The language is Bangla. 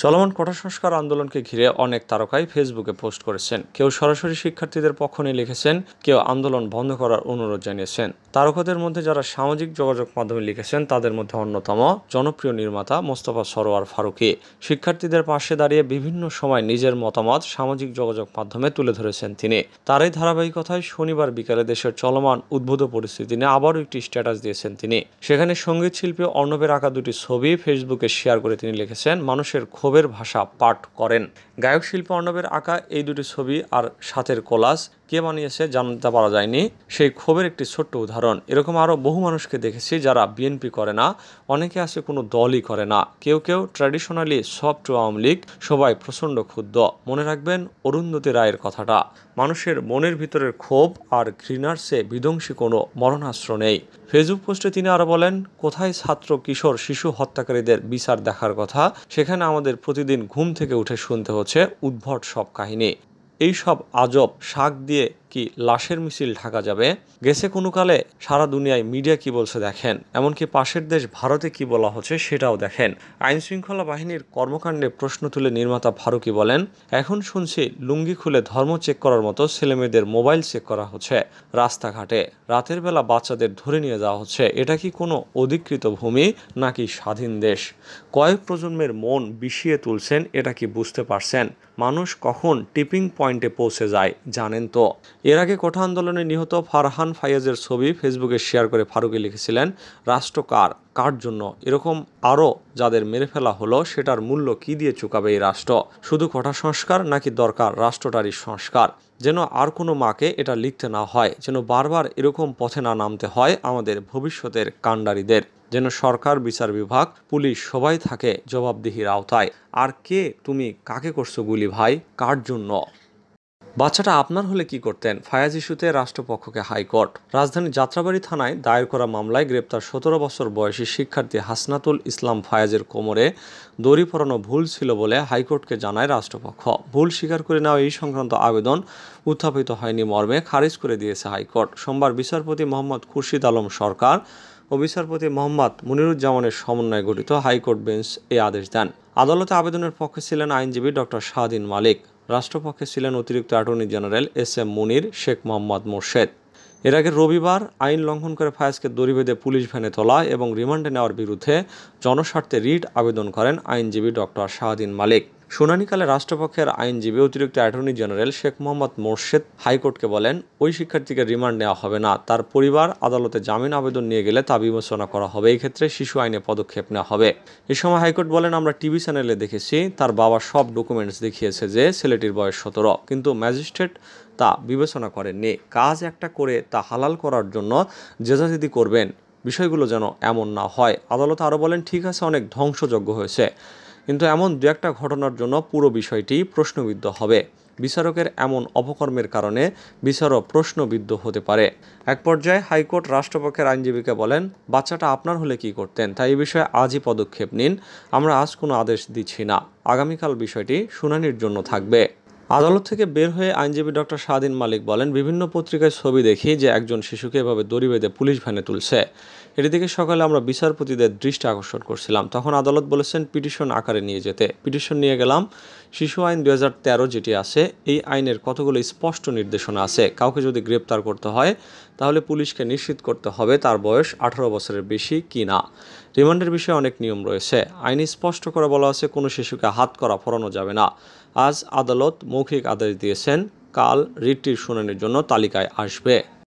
চলমান কোটা সংস্কার আন্দোলনকে ঘিরে অনেক তারকাই ফেসবুকে পোস্ট করেছেন। কেউ সরাসরি শিক্ষার্থীদের পক্ষ নিয়ে লিখেছেন, কেউ আন্দোলন বন্ধ করার অনুরোধ জানিয়েছেন। তারকাদের মধ্যে যারা সামাজিক যোগাযোগ মাধ্যমে লিখেছেন তাদের মধ্যে অন্যতম জনপ্রিয় নির্মাতা মোস্তফা সরোয়ার ফারুকী। শিক্ষার্থীদের পাশে দাঁড়িয়ে বিভিন্ন সময় নিজের মতামত সামাজিক যোগাযোগ মাধ্যমে তুলে ধরেছেন তিনি। তার এই ধারাবাহিকতায় শনিবার বিকালে দেশের চলমান উদ্ভূত পরিস্থিতি নিয়ে আবারও একটি স্ট্যাটাস দিয়েছেন তিনি। সেখানে সঙ্গীত শিল্পী অর্ণবের আঁকা দুটি ছবি ফেসবুকে শেয়ার করে তিনি লিখেছেন, মানুষের ক্ষোভের ভাষা পাঠ করেন। গায়ক শিল্পী অর্ণবের আঁকা এই দুটি ছবি আর সাথের কোলাজ কে বানিয়েছে জানতে পারা যায়নি। সেই ক্ষোভের একটি ছোট্ট উদাহরণ। এরকম আরও বহু মানুষকে দেখেছি যারা বিএনপি করে না, অনেকে আছে কোনো দলই করে না, কেউ কেউ ট্র্যাডিশনালি সফট আওয়ামী লীগ, সবাই প্রচণ্ড ক্ষুব্ধ। মনে রাখবেন অরুন্ধতী রায়ের কথাটা, মানুষের মনের ভিতরের ক্ষোভ আর ঘৃণার চেয়ে বিধ্বংসী কোনো মরণাস্ত্র নেই। ফেসবুক পোস্টে তিনি আরও বলেন, কোথায় ছাত্র কিশোর শিশু হত্যাকারীদের বিচার দেখার কথা, সেখানে আমাদের প্রতিদিন ঘুম থেকে উঠে শুনতে হচ্ছে উদ্ভট সব কাহিনী। এই সব আজব শাক দিয়ে কি লাশের মিছিল ঢাকা যাবে? গেছে কোনো কালে সারা দুনিয়ায় মিডিয়া কি বলছে দেখেন, এমনকি পাশের দেশ ভারতে কি বলা হচ্ছে সেটাও দেখেন। আইন শৃঙ্খলা বাহিনীর কর্মকাণ্ডে প্রশ্ন তুলে নির্মাতা ফারুকী বলেন, এখন শুনছি লুঙ্গি খুলে ধর্ম চেক করার মতো ছেলেমেয়েদের মোবাইল চেক করা হচ্ছে রাস্তাঘাটে, রাতের বেলা বাচ্চাদের ধরে নিয়ে যাওয়া হচ্ছে। এটা কি কোনো অধিকৃত ভূমি নাকি স্বাধীন দেশ? কয়েক প্রজন্মের মন বিষিয়ে তুলছেন, এটা কি বুঝতে পারছেন? মানুষ কখন টিপিং পয়েন্টে পৌঁছে যায় জানেন তো? এর আগে কোটা আন্দোলনে নিহত ফারহান ফায়াজের ছবি ফেসবুকে শেয়ার করে ফারুকী লিখেছিলেন, রাষ্ট্র কার জন্য? এরকম আরও যাদের মেরে ফেলা হলো সেটার মূল্য কি দিয়ে চুকাবে এই রাষ্ট্র? শুধু কোটা সংস্কার নাকি দরকার রাষ্ট্রটারই সংস্কার? যেন আর কোনো মাকে এটা লিখতে না হয়, যেন বারবার এরকম পথে না নামতে হয় আমাদের ভবিষ্যতের কাণ্ডারীদের, যেন সরকার, বিচার বিভাগ, পুলিশ সবাই থাকে জবাবদিহির আওতায়। আর কে তুমি কাকে করছো গুলি ভাই, কার জন্য? বাচ্চাটা আপনার হলে কি করতেন? ফায়াজ ইস্যুতে রাষ্ট্রপক্ষকে হাইকোর্ট। রাজধানীর যাত্রাবাড়ী থানায় দায়ের করা মামলায় গ্রেপ্তার 17 বছর বয়সী শিক্ষার্থী হাসনাতুল ইসলাম ফায়াজের কোমরে দড়ি পরানো ভুল ছিল বলে হাইকোর্টকে জানায় রাষ্ট্রপক্ষ। ভুল স্বীকার করে নেওয়া এই সংক্রান্ত আবেদন উত্থাপিত হয়নি মর্মে খারিজ করে দিয়েছে হাইকোর্ট। সোমবার বিচারপতি মোহাম্মদ খুরশিদ আলম সরকার ও বিচারপতি মোহাম্মদ মুনিরুজ্জামানের সমন্বয়ে গঠিত হাইকোর্ট বেঞ্চ এই আদেশ দেন। আদালতে আবেদনের পক্ষে ছিলেন আইনজীবী ডক্টর শাহদিন মালিক। রাষ্ট্রপক্ষে ছিলেন অতিরিক্ত অ্যাটর্নি জেনারেল এস.এম. মুনির, শেখ মোহাম্মদ মোর্শেদ। এর আগে রবিবার আইন লঙ্ঘন করে ফায়াজকে দড়ি বেঁধে পুলিশ ভ্যানে তোলা এবং রিমান্ডে নেওয়ার বিরুদ্ধে জনস্বার্থে রিট আবেদন করেন আইনজীবী ডক্টর শাহদিন মালিক। শুনানিকালে রাষ্ট্রপক্ষের আইনজীবী অতিরিক্ত অ্যাটর্নি জেনারেল শেখ মোহাম্মদ মোর্শেদ হাইকোর্টকে বলেন, ওই শিক্ষার্থীকে রিমান্ড নেওয়া হবে না, তার পরিবার আদালতে জামিন আবেদন নিয়ে গেলে তা বিবেচনা করা হবে, এই ক্ষেত্রে শিশু আইনে পদক্ষেপ নেওয়া হবে। এ সময় হাইকোর্ট বলেন, আমরা টিভি চ্যানেলে দেখেছি তার বাবা সব ডকুমেন্টস দেখিয়েছে যে ছেলেটির বয়স 17, কিন্তু ম্যাজিস্ট্রেট তা বিবেচনা করেননি। কাজ একটা করে তা হালাল করার জন্য জেদাজেদি করবেন, বিষয়গুলো যেন এমন না হয়। আদালত আরও বলেন, ঠিক আছে, অনেক ধ্বংসযজ্ঞ হয়েছে, কিন্তু এমন দু একটা ঘটনার জন্য পুরো বিষয়টি প্রশ্নবিদ্ধ হবে। বিচারকের এমন অপকর্মের কারণে বিচারও প্রশ্নবিদ্ধ হতে পারে। এক পর্যায়ে হাইকোর্ট রাষ্ট্রপক্ষের আইনজীবীকে বলেন, বাচ্চাটা আপনার হলে কি করতেন, তাই এই বিষয়ে আজই পদক্ষেপ নিন। আমরা আজ কোনো আদেশ দিচ্ছি না, আগামীকাল বিষয়টি শুনানির জন্য থাকবে। আদালত থেকে বের হয়ে আইনজীবী ডক্টর শাহদিন মালিক বলেন, বিভিন্ন পত্রিকায় ছবি দেখি যে একজন শিশুকে এভাবে দড়ি বেঁধে পুলিশ ভ্যানে তুলছে। এটি দেখে সকালে আমরা বিচারপতিদের দৃষ্টি আকর্ষণ করছিলাম, তখন আদালত বলেছেন পিটিশন আকারে নিয়ে যেতে। পিটিশন নিয়ে গেলাম। শিশু আইন 2013 যেটি আছে, এই আইনের কতগুলো স্পষ্ট নির্দেশনা আছে, কাউকে যদি গ্রেপ্তার করতে হয় তাহলে পুলিশকে নিশ্চিত করতে হবে তার বয়স 18 বছরের বেশি কি না। রিমান্ডের বিষয়ে অনেক নিয়ম রয়েছে। আইনে স্পষ্ট করে বলা আছে কোনো শিশুকে হাত করা পরানো যাবে না। আজ আদালত মৌখিক আদেশ দিয়েছেন, কাল রিটটির শুনানির জন্য তালিকায় আসবে।